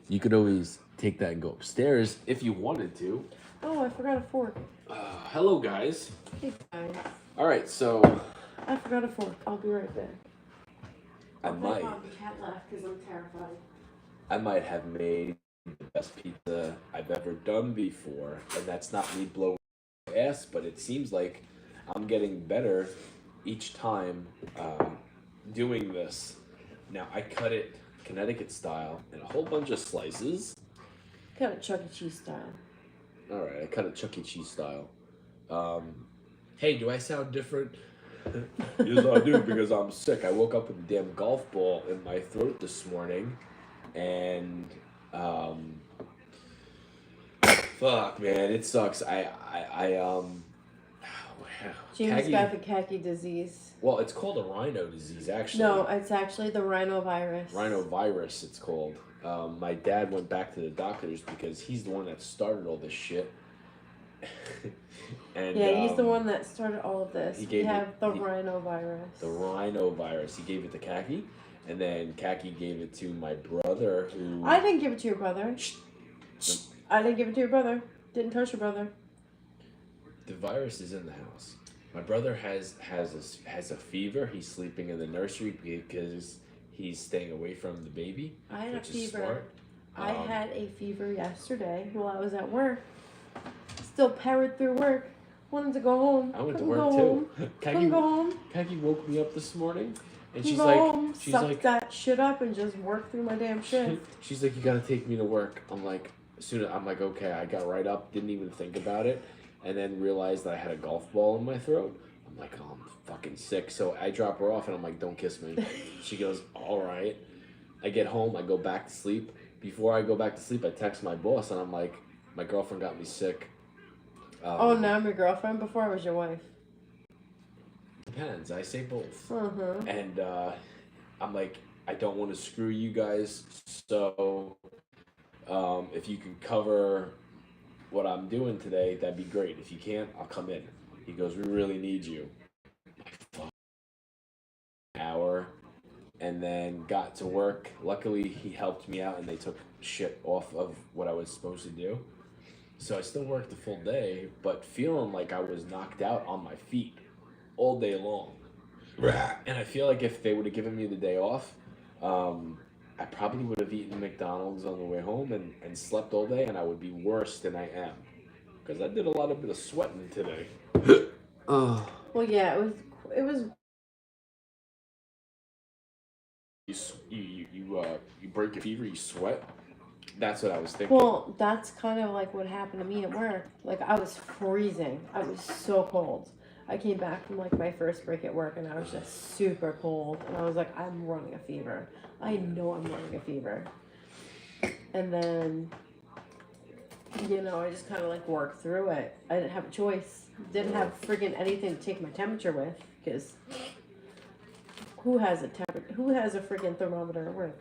You could always take that and go upstairs if you wanted to. Oh, I forgot a fork. Hello, guys. Hey, guys. All right, so I forgot a fork. I'll be right back. I might, The cat left because I'm terrified. I might have made the best pizza I've ever done before, and that's not me blowing my ass, but it seems like I'm getting better each time doing this. Now I cut it Connecticut style in a whole bunch of slices. Got a Chuck E. Cheese style. All right, I cut it Chuck E. Cheese style. Hey, do I sound different? Yes, I do because I'm sick. I woke up with a damn golf ball in my throat this morning, and fuck, man, it sucks. James got the khaki disease. Well, it's called a rhino disease, actually. No, it's actually the rhinovirus. Rhinovirus, it's called. My dad went back to the doctors because he's the one that started all this shit. And yeah, he's the one that started all of this. He have the rhinovirus. The rhinovirus. He gave it to Khaki, and then Khaki gave it to my brother. Who I didn't give it to your brother. I didn't give it to your brother. Didn't touch your brother. The virus is in the house. My brother has a fever. He's sleeping in the nursery because he's staying away from the baby. I had a fever. I had a fever yesterday while I was at work. Still powered through work. Wanted to go home. I went to work too. Couldn't go home. Khaki woke me up this morning, and she's Suck that shit up and just work through my damn shift. She's like, you gotta take me to work. I'm like, okay. I got right up, didn't even think about it, and then realized that I had a golf ball in my throat. I'm like, oh, I'm fucking sick. So I drop her off, and I'm like, don't kiss me. She goes, all right. I get home. I go back to sleep. Before I go back to sleep, I text my boss, and I'm like, my girlfriend got me sick. Oh, now I'm your girlfriend? Before I was your wife. Depends. I say both. Uh-huh. And I'm like, I don't want to screw you guys, so if you can cover what I'm doing today, that'd be great. If you can't, I'll come in. He goes, we really need you. Hour, and then got to work. Luckily, he helped me out, and they took shit off of what I was supposed to do. So I still worked the full day, but feeling like I was knocked out on my feet all day long. And I feel like if they would have given me the day off, I probably would have eaten McDonald's on the way home and slept all day, and I would be worse than I am. Because I did a lot of bit of sweating today. Well, yeah, it was. You break your fever, you sweat. That's what I was thinking. Well, that's kind of like what happened to me at work. Like, I was freezing. I was so cold. I came back from, like, my first break at work, and I was just super cold. And I was like, I'm running a fever. I know I'm running a fever. And then, you know, I just kind of, like, worked through it. I didn't have a choice. Didn't have friggin' anything to take my temperature with, because who has a friggin' thermometer at work?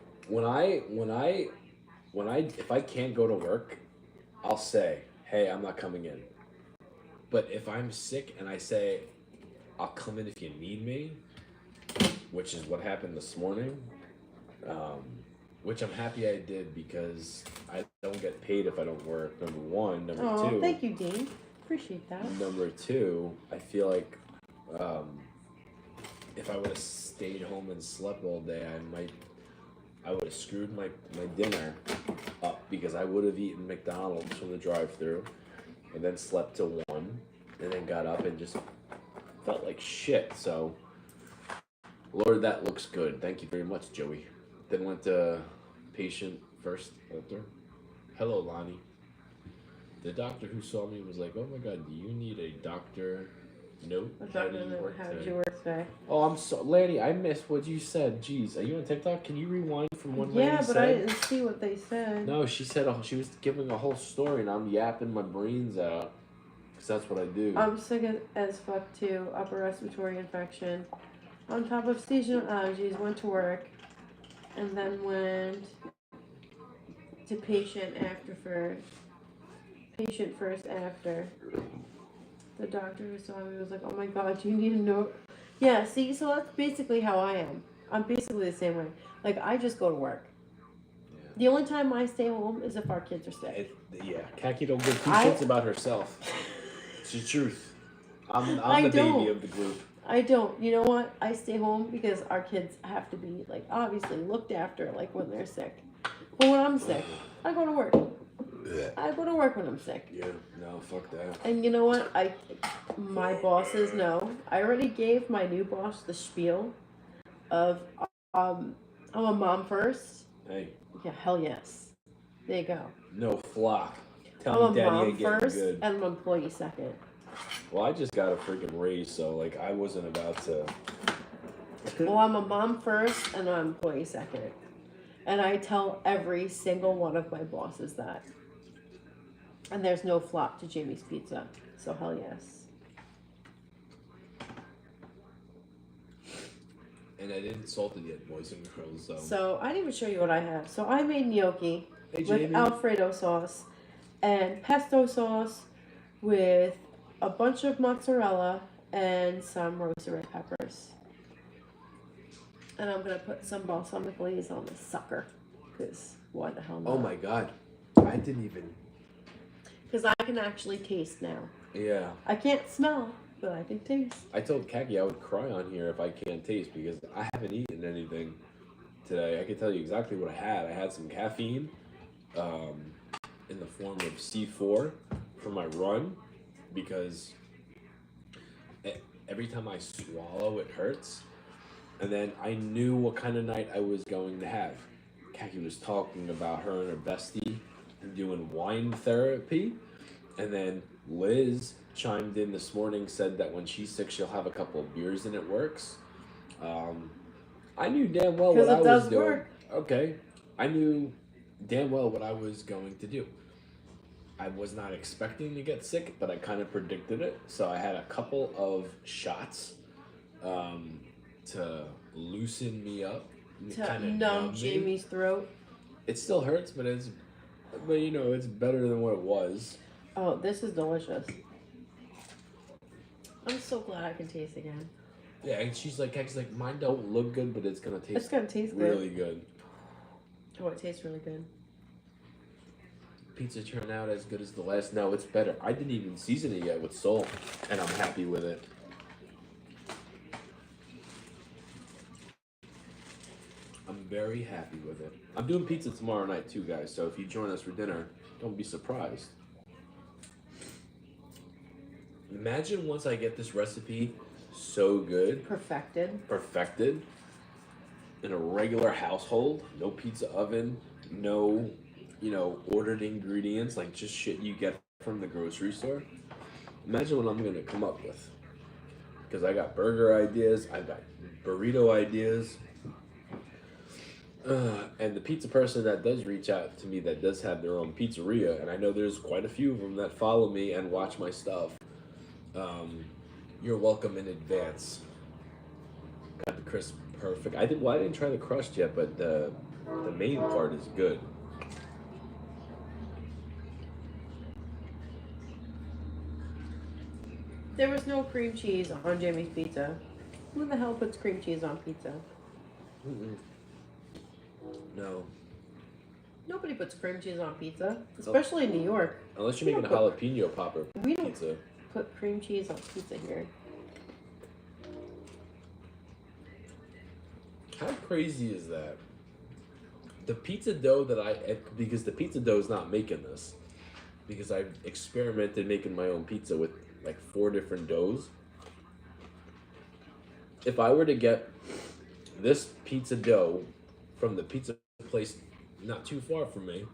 If I can't go to work, I'll say, hey, I'm not coming in. But if I'm sick and I say, I'll come in if you need me, which is what happened this morning, which I'm happy I did because I don't get paid if I don't work, number one. Number two. Thank you, Dean. Appreciate that. Number two, I feel like if I would have stayed home and slept all day, I would have screwed my dinner up because I would have eaten McDonald's from the drive-thru and then slept till 1 and then got up and just felt like shit. So, Lord, that looks good. Thank you very much, Joey. Then went to patient first, Walter. Hello, Lonnie. The doctor who saw me was like, oh my God, do you need a doctor note? How did you work today? Oh, I'm so Lanny. I missed what you said. Jeez, are you on TikTok? Can you rewind from what Lanny said? Yeah, but I didn't see what they said. No, she said she was giving a whole story, and I'm yapping my brains out, because that's what I do. I'm sick as fuck too. Upper respiratory infection. On top of seasonal allergies, went to work, and then went to patient first after. The doctor who saw me was like, oh my God, do you need a note? Yeah, see, so that's basically how I am. I'm basically the same way. Like, I just go to work. Yeah. The only time I stay home is if our kids are sick. Yeah, Khaki don't give two I- shits about herself. It's the truth. I'm I the baby don't. of the group. I don't. You know what? I stay home because our kids have to be, like, obviously looked after, like, when they're sick. But when I'm sick, I go to work. I go to work when I'm sick. Yeah, no, fuck that. And you know what? My bosses know. I already gave my new boss the spiel of, I'm a mom first. Hey, Yeah, hell yes. There you go. no flop. I'm Tell a me, Daddy, mom ain't getting first good. and I'm an employee second. Well, I just got a freaking raise, so like I wasn't about to. Well, I'm a mom first and I'm an employee second. And I tell every single one of my bosses that. And there's no flop to Jamie's Pizza. So hell yes. And I didn't salt it yet, boys and girls. So I didn't even show you what I have. So I made gnocchi Hey, with Jamie. Alfredo sauce and pesto sauce with a bunch of mozzarella and some roasted red peppers. And I'm gonna put some balsamic glaze on this sucker, cause why the hell not? Oh my god, I didn't even. Cause I can actually taste now. Yeah. I can't smell, but I can taste. I told Khaki I would cry on here if I can't taste because I haven't eaten anything today. I can tell you exactly what I had. I had some caffeine, in the form of C4 for my run because every time I swallow it hurts. And then I knew what kind of night I was going to have. Khaki was talking about her and her bestie doing wine therapy. And then Liz chimed in this morning, said that when she's sick, she'll have a couple of beers and it works. I knew damn well what I was doing. Work. Okay. I knew damn well what I was going to do. I was not expecting to get sick, but I kind of predicted it. So I had a couple of shots. To loosen me up, To numb Jamie's throat. It still hurts, but you know, it's better than what it was. Oh, this is delicious. I'm so glad I can taste again. Yeah, and she's like, mine don't look good, but it's gonna taste. It's gonna taste really good. Oh, it tastes really good. Pizza turned out as good as the last. No, it's better. I didn't even season it yet with salt, and I'm happy with it. I'm very happy with it. I'm doing pizza tomorrow night too, guys. So if you join us for dinner, don't be surprised. Imagine once I get this recipe so good, perfected in a regular household, no pizza oven, no, ordered ingredients, like just shit you get from the grocery store. Imagine what I'm gonna come up with. Because I got burger ideas, I got burrito ideas. And the pizza person that does reach out to me that does have their own pizzeria, and I know there's quite a few of them that follow me and watch my stuff. You're welcome in advance. Got the crisp perfect. I didn't try the crust yet, but the main part is good. There was no cream cheese on Jamie's pizza. Who the hell puts cream cheese on pizza? Mm-mm. No. Nobody puts cream cheese on pizza, especially in New York. Unless you're making a jalapeno popper pizza. Put cream cheese on pizza here. How crazy is that? The pizza dough because the pizza dough is not making this. Because I've experimented making my own pizza with like 4 different doughs. If I were to get this pizza dough from the pizza place not too far from me,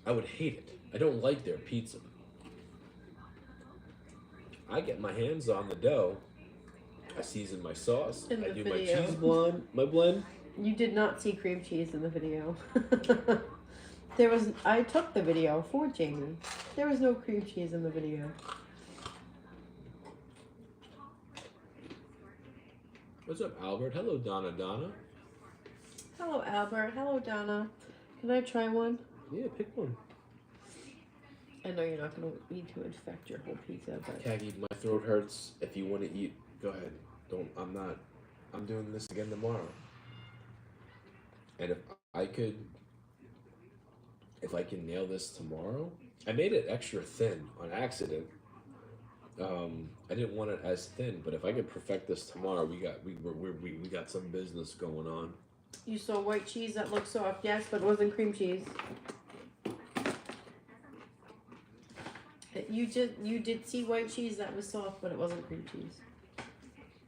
I would hate it. I don't like their pizza. I get my hands on the dough. I season my sauce. I do my cheese blend. You did not see cream cheese in the video. I took the video for Jamie. There was no cream cheese in the video. What's up, Albert? Hello, Donna. Hello, Albert. Hello, Donna. Can I try one? Yeah, pick one. I know you're not going to need to infect your whole pizza, but... Kagi, my throat hurts. If you want to eat, go ahead. I'm doing this again tomorrow. And if I could if I can nail this tomorrow, I made it extra thin on accident. I didn't want it as thin, but if I could perfect this tomorrow, we got some business going on. You saw white cheese that looked soft, yes, but it wasn't cream cheese. You did see white cheese that was soft, but it wasn't cream cheese.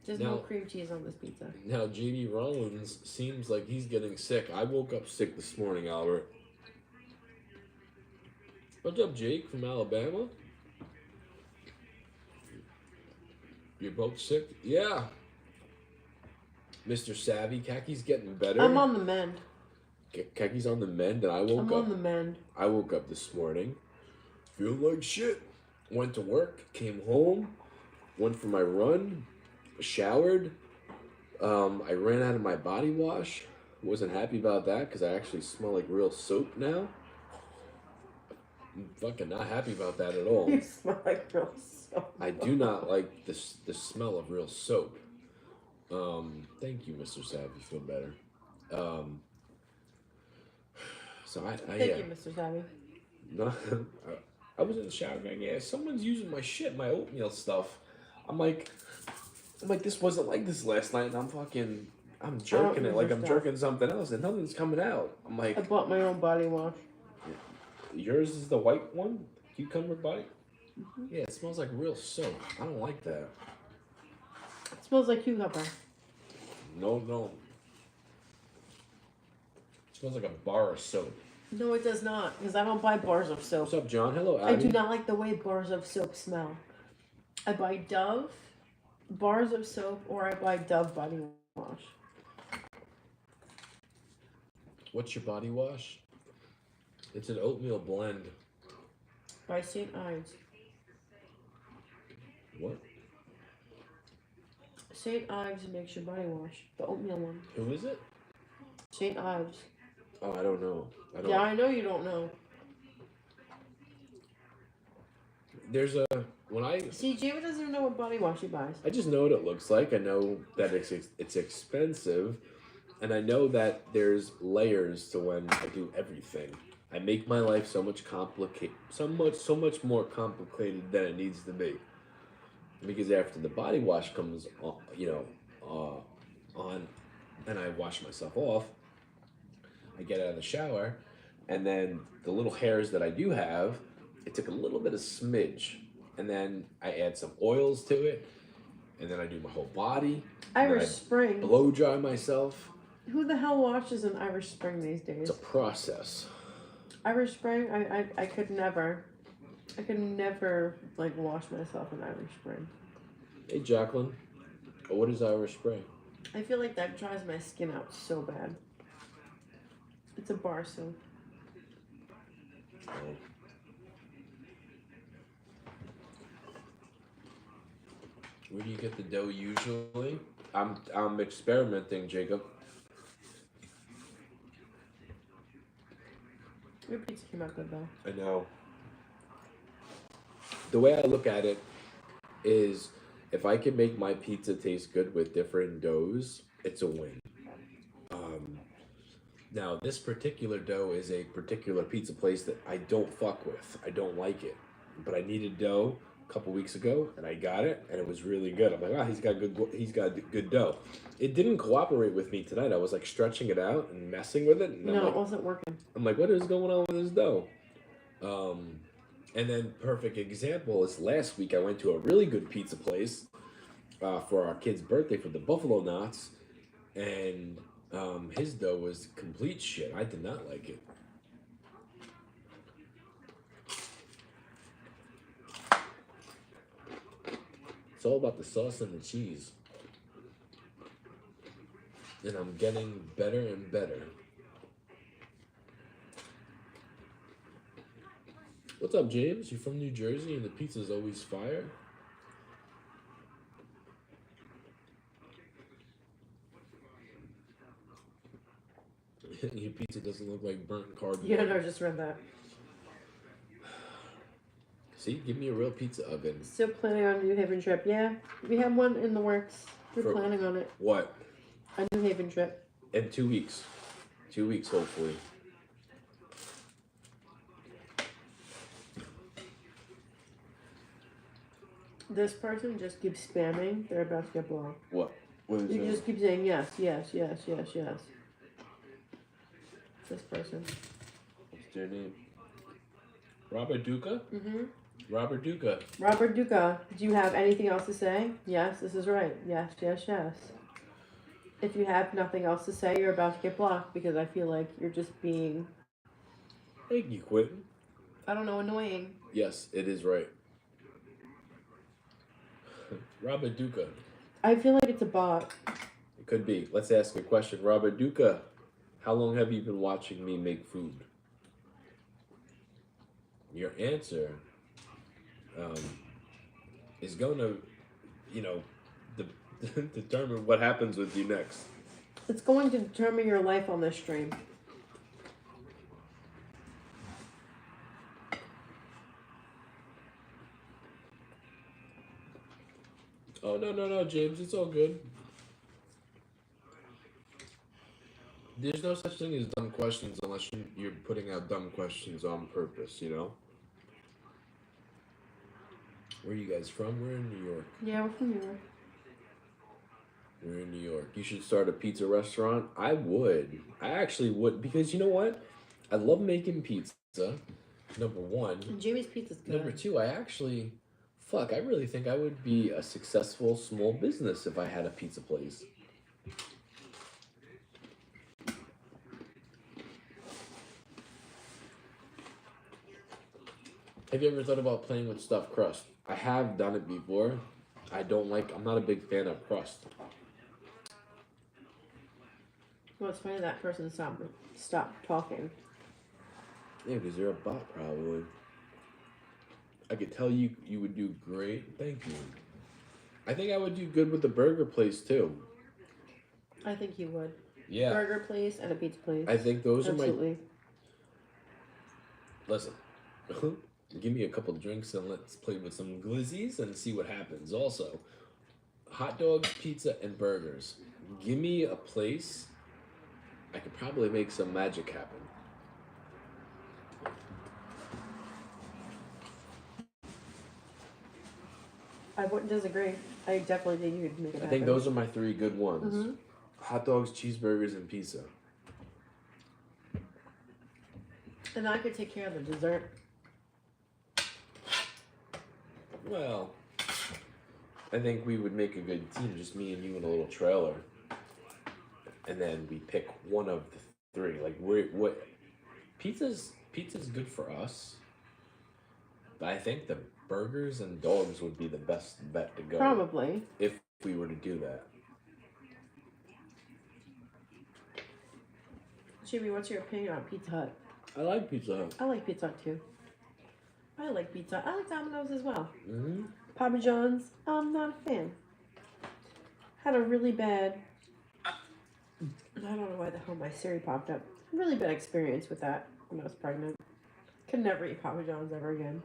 There's no cream cheese on this pizza. Now JD Rollins seems like he's getting sick. I woke up sick this morning, Albert. What's up, Jake from Alabama? You're both sick? Yeah. Mr. Savvy, Kaki's getting better. I'm on the mend. Kaki's on the mend, and I woke up. I'm on the mend. I woke up this morning, feeling like shit. Went to work, came home, went for my run, showered. I ran out of my body wash. Wasn't happy about that because I actually smell like real soap now. I'm fucking not happy about that at all. You smell like real soap. I do not like the smell of real soap. Thank you, Mr. Savvy. Feel better. So Thank you, Mr. Savvy. No, I was in the shower going, yeah, someone's using my shit, my oatmeal stuff. I'm like, this wasn't like this last night, and I'm jerking it like I'm jerking something else, and nothing's coming out. I'm like, I bought my own body wash. Yours is the white one, cucumber body. Mm-hmm. Yeah, it smells like real soap. I don't like that. It smells like cucumber. No. It smells like a bar of soap. No, it does not, because I don't buy bars of soap. What's up, John? Hello, Abby. I do not like the way bars of soap smell. I buy Dove bars of soap, or I buy Dove body wash. What's your body wash? It's an oatmeal blend. By St. Ives. What? St. Ives makes your body wash. The oatmeal one. Who is it? St. Ives. Oh, I don't know. Yeah, I know you don't know. There's a See, Jamie doesn't even know what body wash he buys. I just know what it looks like. I know that it's expensive, and I know that there's layers to when I do everything. I make my life so much more complicated than it needs to be. Because after the body wash comes on, on, and I wash myself off, I get out of the shower, and then the little hairs that I do have, it took a little bit of smidge, and then I add some oils to it, and then I do my whole body. Irish Spring. Blow dry myself. Who the hell washes an Irish Spring these days? It's a process. Irish Spring, I could never like wash myself in Irish Spring. Hey Jacqueline, what is Irish Spring? I feel like that dries my skin out so bad. It's a bar soap. Oh. Where do you get the dough usually? I'm experimenting, Jacob. Your pizza came out good though. I know. The way I look at it is, if I can make my pizza taste good with different doughs, it's a win. Now, this particular dough is a particular pizza place that I don't fuck with. I don't like it. But I needed dough a couple weeks ago, and I got it, and it was really good. I'm like, wow, he's got good dough. It didn't cooperate with me tonight. I was like stretching it out and messing with it. And no, it wasn't working. I'm like, what is going on with this dough? And then perfect example is last week I went to a really good pizza place for our kid's birthday for the Buffalo Knots, and his dough was complete shit. I did not like it. It's all about the sauce and the cheese. And I'm getting better and better. What's up, James? You from New Jersey and the pizza's always fire? Your pizza doesn't look like burnt cardboard. Yeah, no, I just read that. See, give me a real pizza oven. Still planning on a New Haven trip. Yeah, we have one in the works. We're planning on it. What? A New Haven trip. In 2 weeks. 2 weeks, hopefully. This person just keeps spamming their basketball. What? What is You that? just keep saying yes, yes, yes, yes, yes. This person. What's their name? Robert Duca? Mm-hmm. Robert Duca. Robert Duca, do you have anything else to say? Yes, this is right. Yes, yes, yes. If you have nothing else to say, you're about to get blocked because I feel like you're just being, Thank you, Quentin. I don't know, annoying. Yes, it is right. Robert Duca. I feel like it's a bot. It could be. Let's ask a question. Robert Duca, how long have you been watching me make food? Your answer is going to, determine what happens with you next. It's going to determine your life on this stream. Oh, no, James. It's all good. There's no such thing as dumb questions unless you're putting out dumb questions on purpose, Where are you guys from? We're in New York. Yeah, we're from New York. We're in New York. You should start a pizza restaurant. I would. I actually would. Because you know what? I love making pizza. Number one. And Jamie's pizza's good. Number two, I really think I would be a successful small business if I had a pizza place. Have you ever thought about playing with stuffed crust? I have done it before. I'm not a big fan of crust. Well, it's funny that person stopped talking. Yeah, because you're a bot, probably. I could tell you would do great. Thank you. I think I would do good with the burger place, too. I think you would. Yeah. Burger place and a pizza place. I think those Absolutely. are my... Listen. Give me a couple drinks and let's play with some glizzies and see what happens. Also, hot dogs, pizza, and burgers. Give me a place. I could probably make some magic happen. I wouldn't disagree. I definitely think you could make it happen. I think those are my three good ones. Mm-hmm. Hot dogs, cheeseburgers, and pizza. And I could take care of the dessert. Well, I think we would make a good team, just me and you in a little trailer. And then we pick one of the three. Like, what pizza's good for us. But I think the burgers and dogs would be the best bet to go. Probably. If we were to do that. Jimmy, what's your opinion on Pizza Hut? I like Pizza Hut. I like Pizza Hut too. I like Pizza Hut. I like Domino's as well. Mm-hmm. Papa John's, I'm not a fan. Had a really bad... I don't know why the hell my Siri popped up. Really bad experience with that when I was pregnant. Could never eat Papa John's ever again.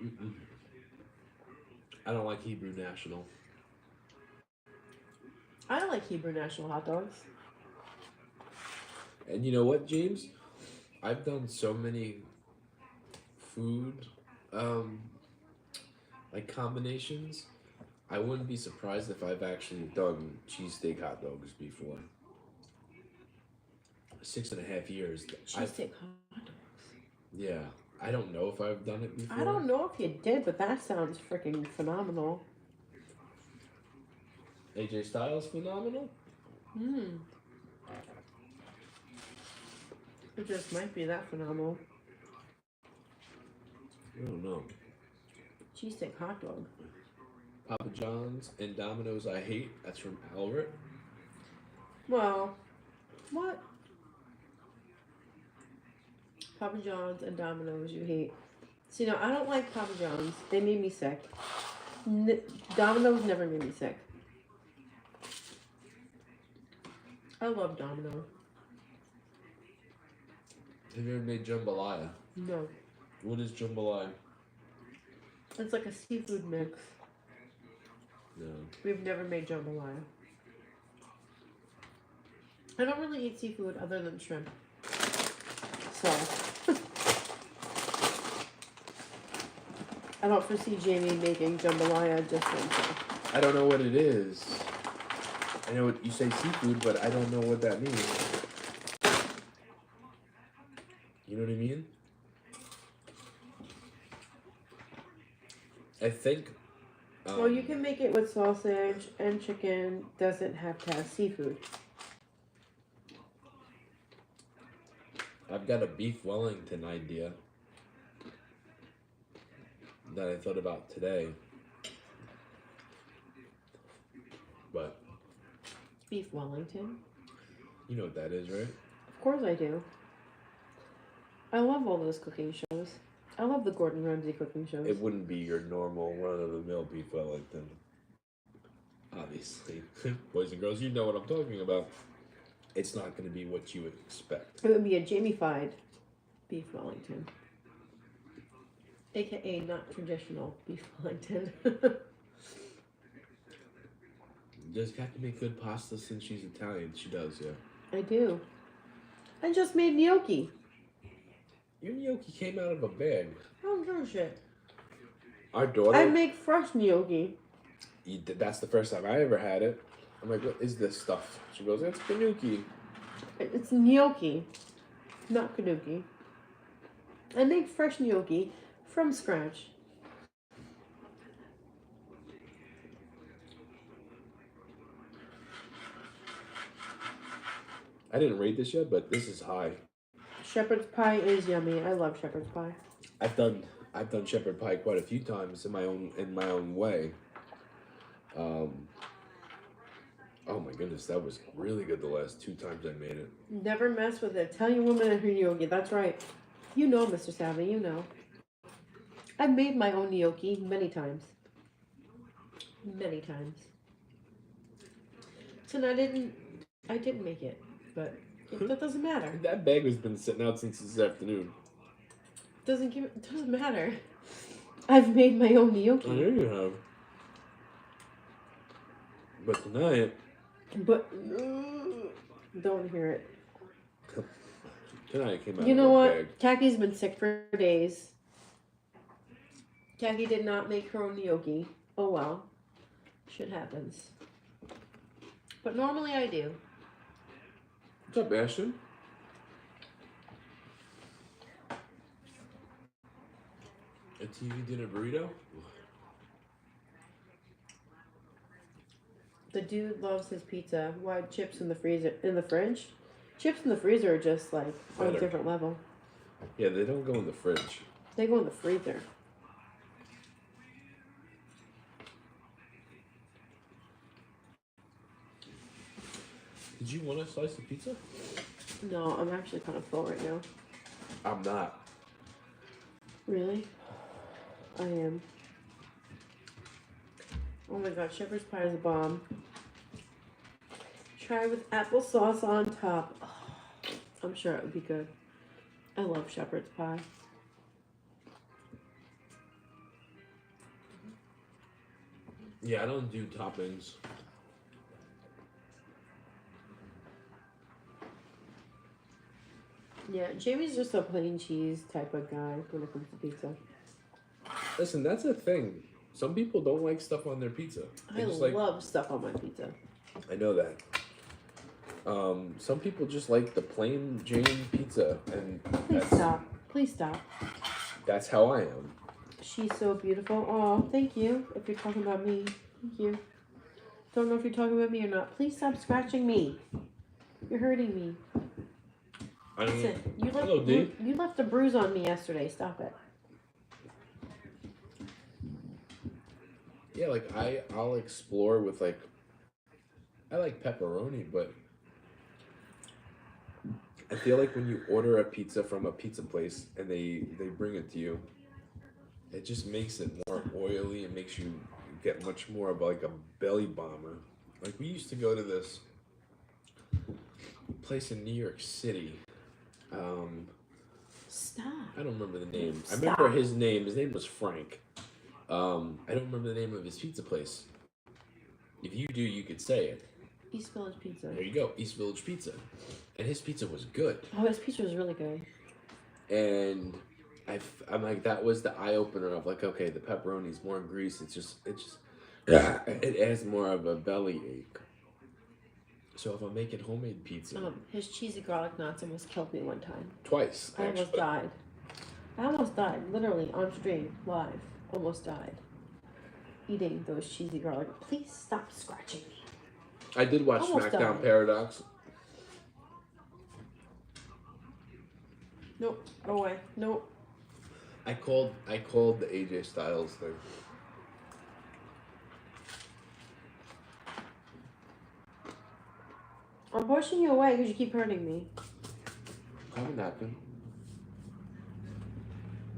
Mm-mm. I don't like Hebrew National. I don't like Hebrew National hot dogs. And you know what, James? I've done so many food like combinations. I wouldn't be surprised if I've actually done cheesesteak hot dogs before. 6.5 years. Cheesesteak hot dogs. Yeah. I don't know if I've done it before. I don't know if you did, but that sounds freaking phenomenal. AJ Styles phenomenal? It just might be that phenomenal. I don't know. Cheesesteak hot dog. Papa John's and Domino's I hate. That's from Albert. Well, what? Papa John's and Domino's you hate. See, no, I don't like Papa John's. They made me sick. Domino's never made me sick. I love Domino's. Have you ever made jambalaya? No. What is jambalaya? It's like a seafood mix. No. We've never made jambalaya. I don't really eat seafood other than shrimp. So. I don't foresee Jamie making jambalaya just for himself. I don't know what it is. I know what you say seafood, but I don't know what that means. You know what I mean? I think. Well, you can make it with sausage and chicken. Doesn't have to have seafood. I've got a beef Wellington idea that I thought about today. But Beef Wellington? you know what that is, right? Of course I do. I love all those cooking shows. I love the Gordon Ramsay cooking shows. It wouldn't be your normal run-of-the-mill beef Wellington. Obviously. Boys and girls, you know what I'm talking about. It's not going to be what you would expect. It would be a Jamie-fied beef Wellington. AKA not traditional beef Wellington. Just got to make good pasta since she's Italian. She does, yeah. I do. I just made gnocchi. Your gnocchi came out of a bag. Oh, no shit. Our daughter... I make fresh gnocchi. That's the first time I ever had it. I'm like, what is this stuff? She goes, it's gnocchi. It's gnocchi, not kanuki. I make fresh gnocchi from scratch. I didn't rate this yet, but this is high. Shepherd's pie is yummy. I love shepherd's pie. I've done shepherd pie quite a few times in my own way. Oh my goodness, that was really good the last 2 times I made it. Never mess with it. Italian woman and her gnocchi. That's right. You know, Mr. Savvy, you know. I've made my own gnocchi many times. Many times. Tonight I didn't make it, but that doesn't matter. That bag has been sitting out since this afternoon. It doesn't matter. I've made my own gnocchi. I know you have. But tonight... But don't hear it. Tonight came out You know of what? bag. Kaki's been sick for days. Kaki did not make her own gnocchi. Oh well. Shit happens. But normally I do. What's up, Ashton? A TV dinner burrito? The dude loves his pizza. Why chips in the freezer? In the fridge? Chips in the freezer are just like on a Better. different level. Yeah, they don't go in the fridge. They go in the freezer. Did you want a slice of pizza? No, I'm actually kind of full right now. I'm not. Really? I am. Oh my god, shepherd's pie is a bomb. Try with applesauce on top. Oh, I'm sure it would be good. I love shepherd's pie. Yeah, I don't do toppings. Yeah, Jamie's just a plain cheese type of guy when it comes to pizza. Listen, that's a thing. Some people don't like stuff on their pizza. I love stuff on my pizza. I know that. Some people just like the plain Jane pizza, and Please stop. Please stop. that's how I am. She's so beautiful. Oh, thank you. If you're talking about me, thank you. Don't know if you're talking about me or not. Please stop scratching me. You're hurting me. Listen, you left a bruise on me yesterday. Stop it. Yeah, like I'll explore with like, I like pepperoni, but I feel like when you order a pizza from a pizza place and they bring it to you, it just makes it more oily and makes you get much more of like a belly bomber. Like we used to go to this place in New York City. Stop. I don't remember the name. Stop. I remember his name. His name was Frank. I don't remember the name of his pizza place. If you do, you could say it. East Village Pizza. There you go, East Village Pizza. And his pizza was good. Oh, his pizza was really good. And I'm like, that was the eye opener of like, okay, the pepperoni's more grease. Yeah, it adds more of a belly ache. So if I'm making homemade pizza, His cheesy garlic knots almost killed me one time. twice, I almost died. I almost died, literally on stream, live. Almost died. Eating those cheesy garlic. Please stop scratching me. I did watch Almost SmackDown died. Paradox. Nope. Go away. Nope. I called the AJ Styles thing. I'm pushing you away because you keep hurting me. Have a napkin.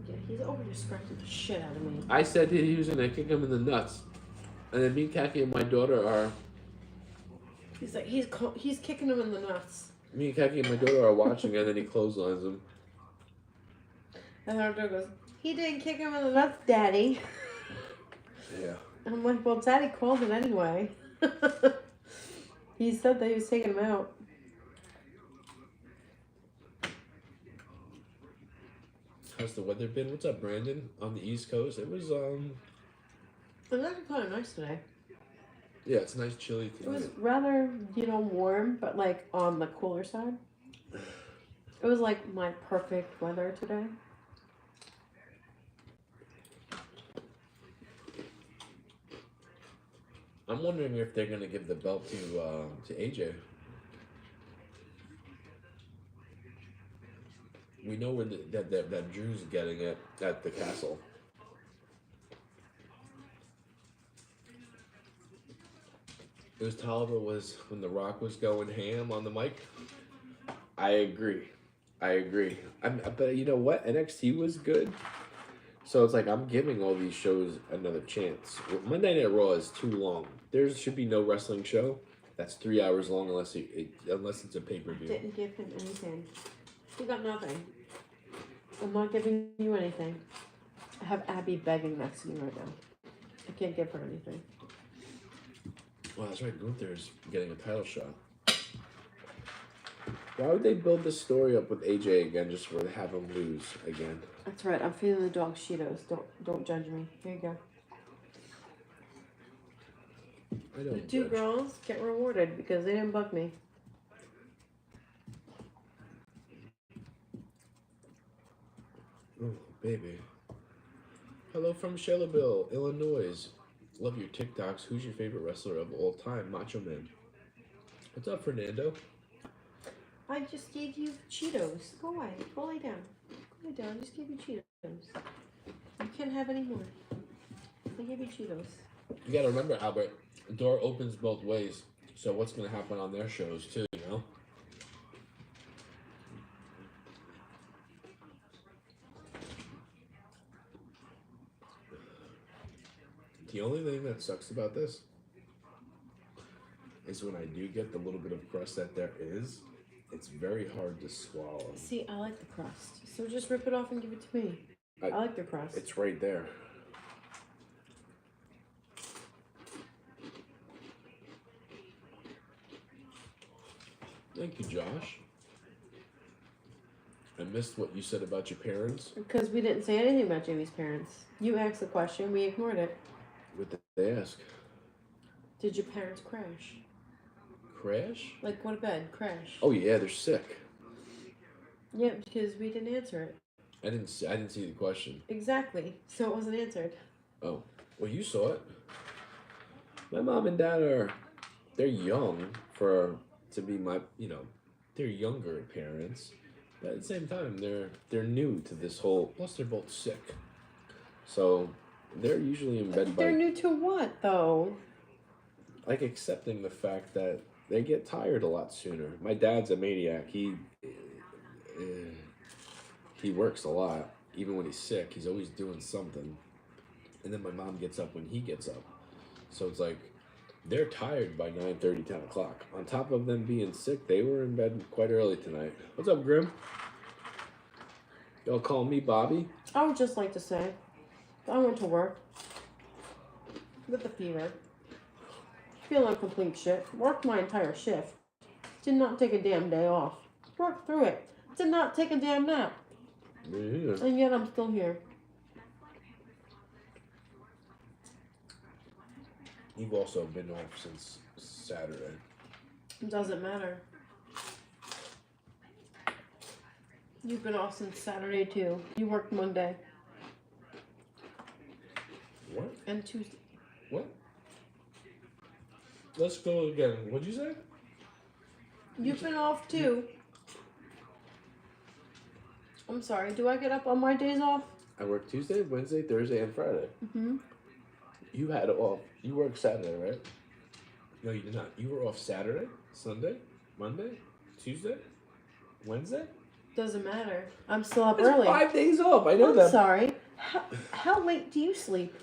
Yeah, he's over here scratching the shit out of me. I said that he was gonna kick him in the nuts, and then me, Khaki, and my daughter are. He's like he's kicking him in the nuts. Me, Khaki, and my daughter are watching, and then he clotheslines him. And our daughter goes, "He didn't kick him in the nuts, Daddy." Yeah. I'm like, "Well, Daddy called it anyway." He said that he was taking him out. How's the weather been? What's up, Brandon? On the East Coast, it was It was actually kind of nice today. Yeah, it's nice, chilly It tonight. was rather, warm, but like on the cooler side. It was like my perfect weather today. I'm wondering if they're gonna give the belt to AJ. We know where that Drew's getting it at the castle. It was Tolliver was when The Rock was going ham on the mic. I agree. But you know what? NXT was good. So it's like I'm giving all these shows another chance. Monday Night Raw is too long. There should be no wrestling show that's 3 hours long unless it's a pay-per-view. Didn't give him anything. He got nothing. I'm not giving you anything. I have Abby begging next to me right now. I can't give her anything. Well, that's right. Gunther's getting a title shot. Why would they build this story up with AJ again just for to have him lose again? That's right. I'm feeding the dog Cheetos. Don't judge me. Here you go. I don't. The two judge. girls get rewarded because they didn't bug me. Oh, baby. Hello from Shelbyville, Illinois. Love your TikToks. Who's your favorite wrestler of all time? Macho Man. What's up, Fernando? I just gave you Cheetos. Go away. Go lay down. Go lay down. I just gave you Cheetos. You can't have any more. I gave you Cheetos. You gotta remember, Albert, the door opens both ways. So what's gonna happen on their shows too, you know? The only thing that sucks about this is when I do get the little bit of crust that there is, it's very hard to swallow. See, I like the crust. So just rip it off and give it to me. I like the crust. It's right there. Thank you, Josh. I missed what you said about your parents. Because we didn't say anything about Jamie's parents. You asked the question, we ignored it. What did they ask? Did your parents crash? Crash? Like go to bed, crash. Oh yeah, they're sick. Yeah, because we didn't answer it. I didn't see the question. Exactly. So it wasn't answered. Oh, well, you saw it. My mom and dad they're young to be my, they're younger parents, but at the same time they're new to this whole. Plus, they're both sick, so they're usually in bed. They're new to what though? Like accepting the fact that they get tired a lot sooner. My dad's a maniac. He works a lot. Even when he's sick, he's always doing something. And then my mom gets up when he gets up. So it's like, they're tired by 9:30, 10 o'clock. On top of them being sick, they were in bed quite early tonight. What's up, Grim? Y'all call me Bobby? I would just like to say, I went to work with the fever. Feeling complete shit. Worked my entire shift. Did not take a damn day off. Worked through it. Did not take a damn nap. Me neither. And yet I'm still here. You've also been off since Saturday. It doesn't matter. You've been off since Saturday too. You worked Monday What? and Tuesday. What? Let's go again. What'd you say? You've been off too. I'm sorry. Do I get up on my days off? I work Tuesday, Wednesday, Thursday, and Friday. Mm-hmm. You had off. You worked Saturday, right? No, you did not. You were off Saturday, Sunday, Monday, Tuesday, Wednesday. Doesn't matter. I'm still up That's early. 5 days off. I know I'm that. sorry. How late do you sleep?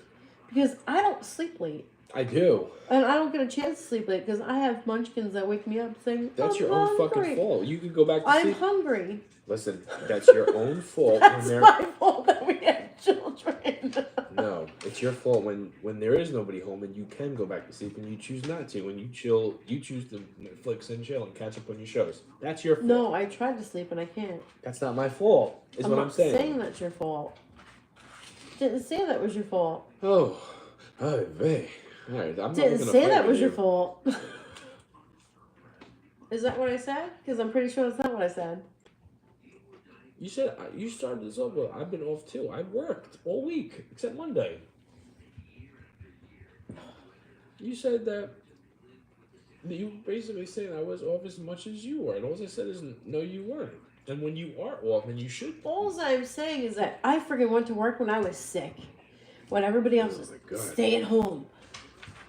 Because I don't sleep late. I do. And I don't get a chance to sleep late because I have munchkins that wake me up saying, That's I'm your own hungry. fucking fault. You could go back to I'm sleep. hungry. Listen, that's your own fault. That's my fault that we have children. No, it's your fault when there is nobody home and you can go back to sleep and you choose not to. When you chill, you choose to Netflix and chill and catch up on your shows. That's your fault. No, I tried to sleep and I can't. That's not my fault, is what I'm saying. I'm not saying that's your fault. Didn't say that was your fault. Oh, vey. All right, I'm Didn't not gonna say fight that with was your you. fault. Is that what I said? Because I'm pretty sure that's not what I said. You said you started this off, but I've been off too. I worked all week except Monday. You said that you basically saying I was off as much as you were, and all I said is no, you weren't. And when you are off, and you should. All I'm saying is that I freaking went to work when I was sick. When everybody else was staying home.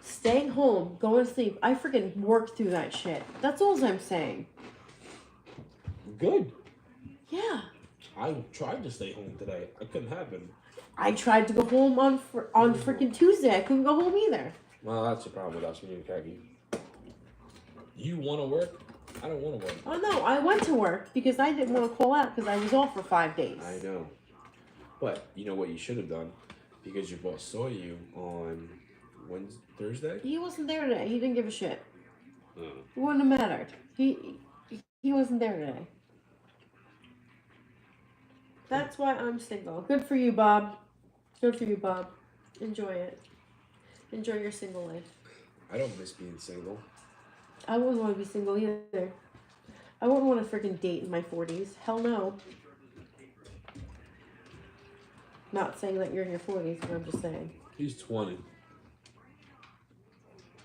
Staying home, going to sleep. I freaking worked through that shit. That's all I'm saying. Good. Yeah. I tried to stay home today. I couldn't happen. I tried to go home on freaking Tuesday. I couldn't go home either. Well, that's the problem with us, me and Kagi. You want to work? I don't want to work. Oh no, I went to work because I didn't want to call out because I was off for 5 days. I know. But you know what you should have done? Because your boss saw you on Wednesday, Thursday? He wasn't there today. He didn't give a shit. Oh. It wouldn't have mattered. He wasn't there today. That's why I'm single. Good for you, Bob. Good for you, Bob. Enjoy it. Enjoy your single life. I don't miss being single. I wouldn't want to be single either. I wouldn't want to freaking date in my 40s. Hell no. Not saying that you're in your 40s, but I'm just saying. He's 20.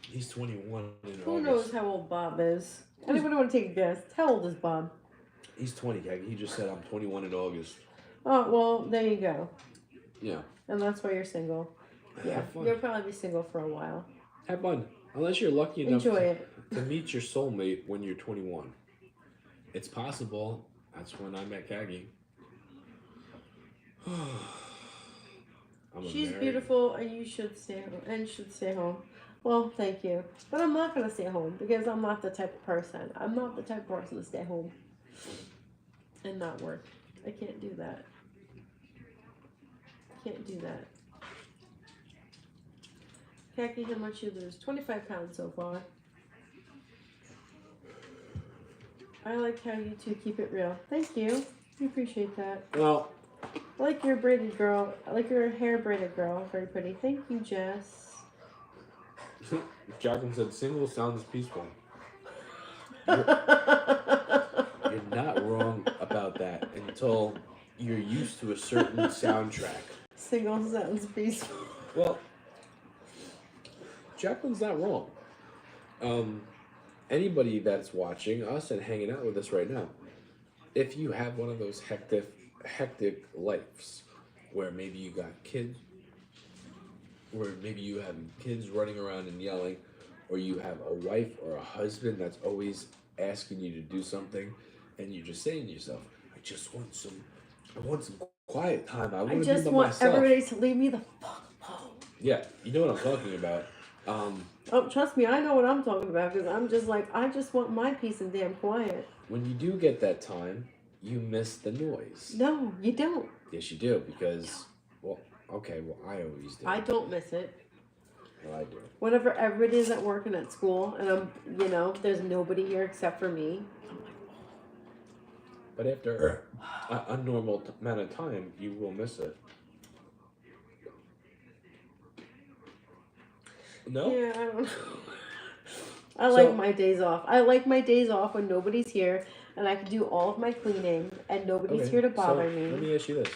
He's 21 in Who August. knows how old Bob is? Anybody want to take a guess? How old is Bob? He's 20, Kagi. He just said I'm 21 in August. Oh, well, there you go. Yeah. And that's why you're single. Yeah, Have fun. you'll probably be single for a while. Have fun. Unless you're lucky enough Enjoy it. to meet your soulmate when you're 21. It's possible. That's when I met Kagi. She's beautiful, and you should stay home. And should stay home. Well, thank you. But I'm not gonna stay home because I'm not the type of person. I'm not the type of person to stay home and not work. I can't do that. Can't do that. Khaki, how much you lose? 25 pounds so far. I like how you two keep it real. Thank you. We appreciate that. Well, I like your braided girl. I like your hair braided girl. Very pretty. Thank you, Jess. Jacqueline said single sounds peaceful. You're not wrong about that until you're used to a certain soundtrack. Single sounds peaceful. Well, Jacqueline's not wrong. Anybody that's watching us and hanging out with us right now, if you have one of those hectic lives where maybe you got kids, where maybe you have kids running around and yelling, or you have a wife or a husband that's always asking you to do something, and you're just saying to yourself, I want some quiet time. I want to be by just want myself. everybody to leave me the fuck alone. Yeah, you know what I'm talking about. Oh, trust me, I know what I'm talking about because I'm just like, I just want my peace and damn quiet. When you do get that time, you miss the noise. No, you don't. Yes, you do, because, I always do. I don't miss it. Well, I do. Whenever everybody's at work and at school, and there's nobody here except for me, I'm like, But after a normal amount of time, you will miss it. No? Yeah, I don't know. I So- like my days off. I like my days off when nobody's here and I can do all of my cleaning and nobody's Okay, here to bother so me. let me ask you this.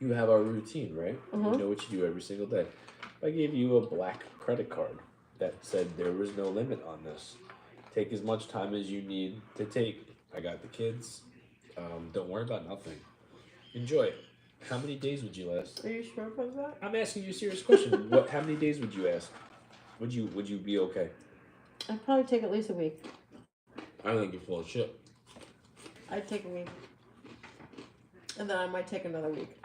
You have a routine, right? Mhm. You know what you do every single day. If I gave you a black credit card that said there was no limit on this, take as much time as you need to take. I got the kids. Don't worry about nothing. Enjoy it. How many days would you last? Are you sure about that? I'm asking you a serious question. What? How many days would you ask? Would you be okay? I'd probably take at least a week. I don't think you're full of shit. I'd take a week. And then I might take another week.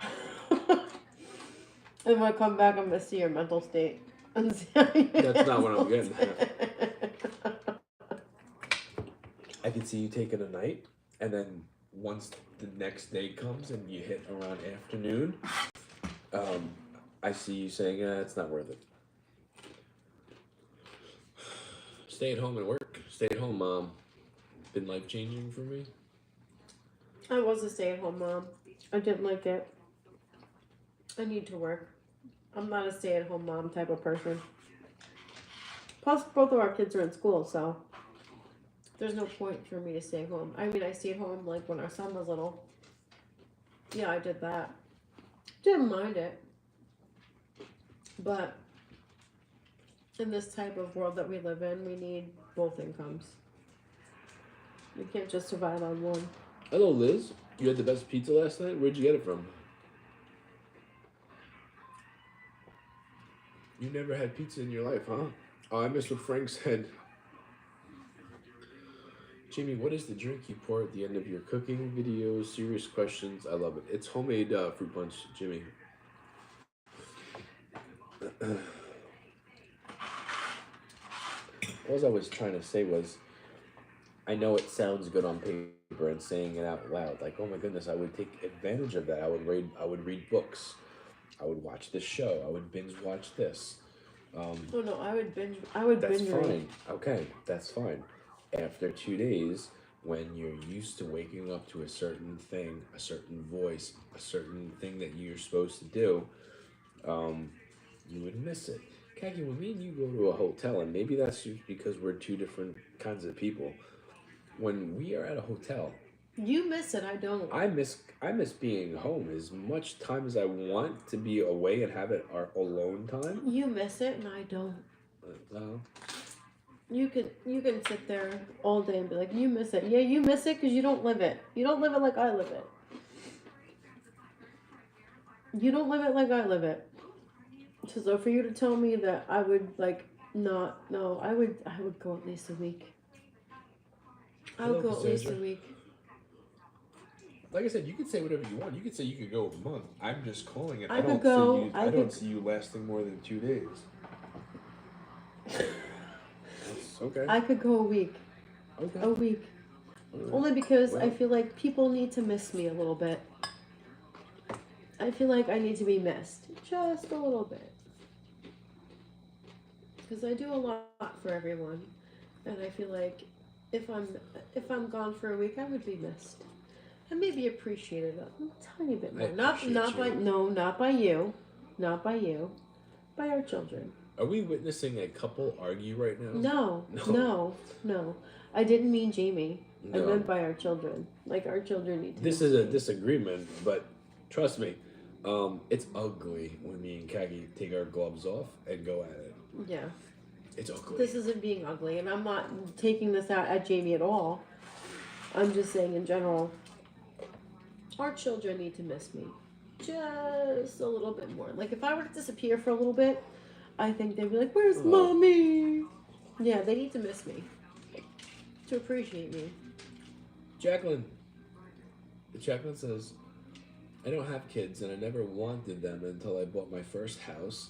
And when I come back, I'm going to see your mental state. And see how you That's not what I'm getting at. I can see you taking a night, and then once the next day comes and you hit around afternoon, I see you saying, it's not worth it. Stay at home and work. Stay at home, mom. Been life changing for me. I was a stay-at-home mom. I didn't like it. I need to work. I'm not a stay-at-home mom type of person. Plus, both of our kids are in school, so there's no point for me to stay home. I mean, I stayed home like when our son was little. Yeah, I did that. Didn't mind it. But in this type of world that we live in, we need both incomes. You can't just survive on one. Hello, Liz. You had the best pizza last night? Where'd you get it from? You never had pizza in your life, huh? Oh, I missed what Frank said. Jamie, what is the drink you pour at the end of your cooking videos? Serious questions. I love it. It's homemade fruit punch, Jimmy. All I was trying to say was, I know it sounds good on paper and saying it out loud. Like, oh my goodness, I would take advantage of that. I would read books. I would watch this show. I would binge watch this. Oh no, I would binge. That's binge fine. read. Okay, that's fine. After 2 days, when you're used to waking up to a certain thing, a certain voice, a certain thing that you're supposed to do, you would miss it. Kaki, when me and you go to a hotel, and maybe that's just because we're two different kinds of people. When we are at a hotel, You miss it. I don't. I miss being home as much time as I want to be away and have it our alone time. You miss it, and I don't. Well, You can sit there all day and be like, you miss it. Yeah, you miss it because you don't live it. You don't live it like I live it. You don't live it like I live it. So for you to tell me that I would like not no, I would go at least a week. I would go at least a week. like I said, you could say whatever you want. You could say you could go a month. I'm just calling it. I could go. I don't see you lasting more than 2 days. That's okay. I could go a week. Okay. A week. Only because I feel like people need to miss me a little bit. I feel like I need to be missed. Just a little bit. Because I do a lot for everyone. And I feel like if I'm gone for a week, I would be missed. And maybe appreciated a tiny bit more. Not by you. Not by you. By our children. Are we witnessing a couple argue right now? No. I didn't mean Jamie. No. I meant by our children. Like our children need to. This is a disagreement, but trust me, it's ugly when me and Kagi take our gloves off and go at it. Yeah. It's ugly. This isn't being ugly, and I'm not taking this out at Jamie at all. I'm just saying in general, our children need to miss me just a little bit more. Like if I were to disappear for a little bit, I think they'd be like, "Where's mommy?" Yeah, they need to miss me to appreciate me. Jacqueline says, I don't have kids and I never wanted them until I bought my first house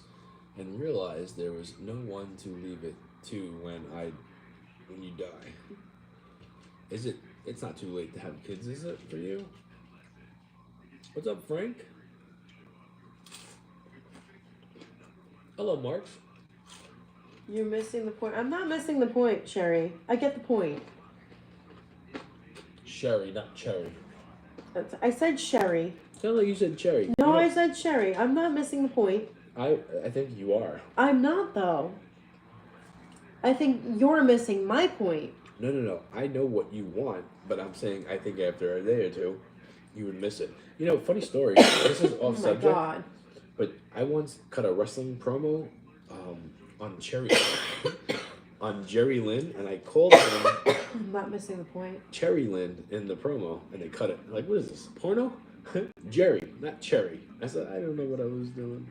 and realized there was no one to leave it to when you die. It's not too late to have kids, is it, for you? What's up, Frank? Hello, Mark. You're missing the point. I'm not missing the point, Sherry. I get the point. Sherry, not Cherry. I said sherry. Sounded like you said cherry. No, You know, I said sherry. I'm not missing the point. I think you are. I'm not, though. I think you're missing my point. No. I know what you want, but I'm saying I think after a day or two, you would miss it. You know, funny story. This is Oh off my subject, god. but I once cut a wrestling promo on Jerry Lynn, and I called him I'm not missing the point. Cherry Lynn in the promo, and they cut it. Like, what is this? Porno? Jerry, not Cherry. I said, I don't know what I was doing.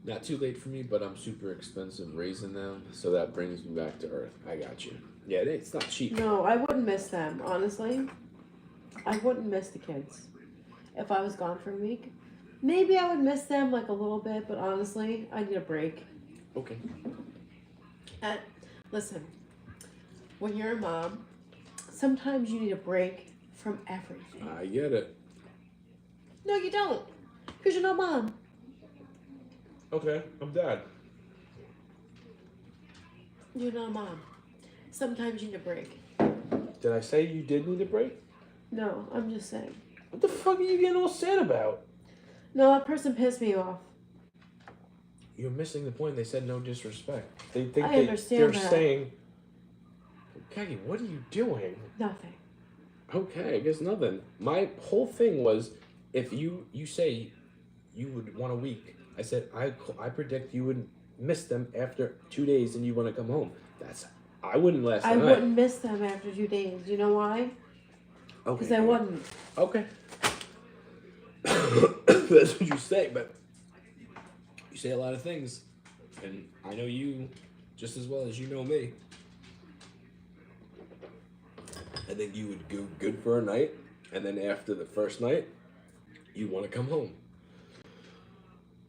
Not too late for me, but I'm super expensive raising them, so that brings me back to earth. I got you. Yeah, it's not cheap. No, I wouldn't miss them, honestly. I wouldn't miss the kids if I was gone for a week. Maybe I would miss them like a little bit, but honestly, I need a break. Okay. And listen, when you're a mom, sometimes you need a break from everything. I get it. No, you don't, because you're not mom. Okay, I'm dad. You're not a mom. Sometimes you need a break. Did I say you did need a break? No, I'm just saying. What the fuck are you getting all sad about? No, that person pissed me off. You're missing the point. They said no disrespect. They think I understand they're that. saying, Kagi, what are you doing? Nothing. Okay, I guess nothing. My whole thing was, if you say you would want a week, I said I predict you would miss them after 2 days and you want to come home. I wouldn't last I night. wouldn't miss them after 2 days. You know why? Okay. Because I wouldn't. Okay. That's what you say, but you say a lot of things, and I know you just as well as you know me. I think you would go good for a night, and then after the first night, you want to come home.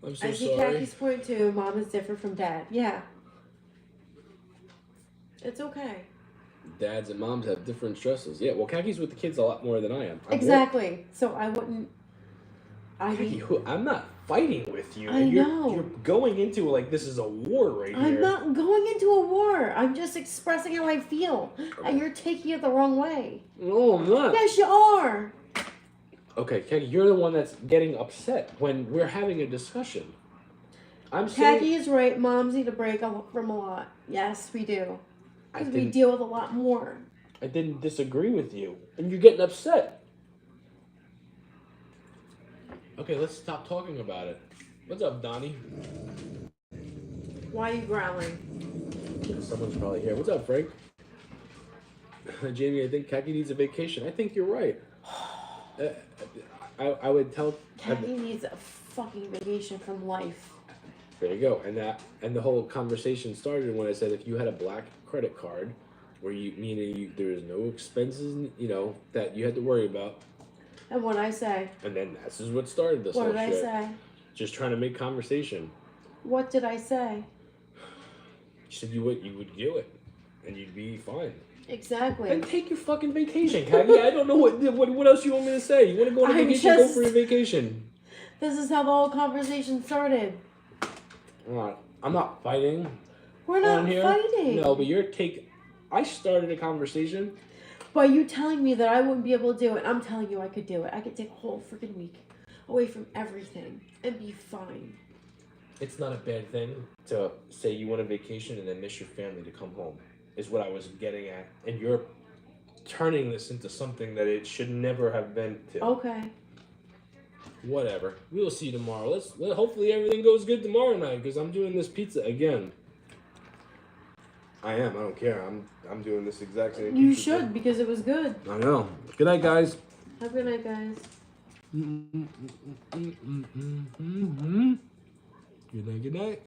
I'm so I see sorry. Kaki's point too. Mom is different from dad. Yeah. It's okay. Dads and moms have different stresses. Yeah, well, Kaki's with the kids a lot more than I am. Exactly. So I wouldn't. Kaki, I'm not fighting with you. I know. You're going into like this is a war right here. I'm not going into a war. I'm just expressing how I feel. And you're taking it the wrong way. No, I'm not. Yes, you are. Okay, Kaki, you're the one that's getting upset when we're having a discussion. I'm Kaki saying... is right. Moms need a break from a lot. Yes, we do. Because we deal with a lot more. I didn't disagree with you. And you're getting upset. Okay, let's stop talking about it. What's up, Donnie? Why are you growling? Someone's probably here. What's up, Frank? Jamie, I think Kaki needs a vacation. I think you're right. I would tell... Kaki needs a fucking vacation from life. There you go. And the whole conversation started when I said if you had a black credit card where there's no expenses, that you had to worry about. And what I say? And then this is what started this What whole did I shit. say? Just trying to make conversation. What did I say? You said you would do it, and you'd be fine. Exactly. Then take your fucking vacation, Kagi. I don't know what else you want me to say. You want to go on a vacation? Go for your vacation. This is how the whole conversation started. I'm not fighting. We're not on here. fighting. No, but I started a conversation. By you telling me that I wouldn't be able to do it, I'm telling you I could do it. I could take a whole freaking week away from everything and be fine. It's not a bad thing to say you want a vacation and then miss your family to come home, is what I was getting at. And you're turning this into something that it should never have been to. Okay. Whatever. We'll see you tomorrow. Hopefully everything goes good tomorrow night, because I'm doing this pizza again. I am. I don't care. I'm doing this exact same. You should, because it was good. I know. Good night, guys. Have a good night, guys. Good night. Good night.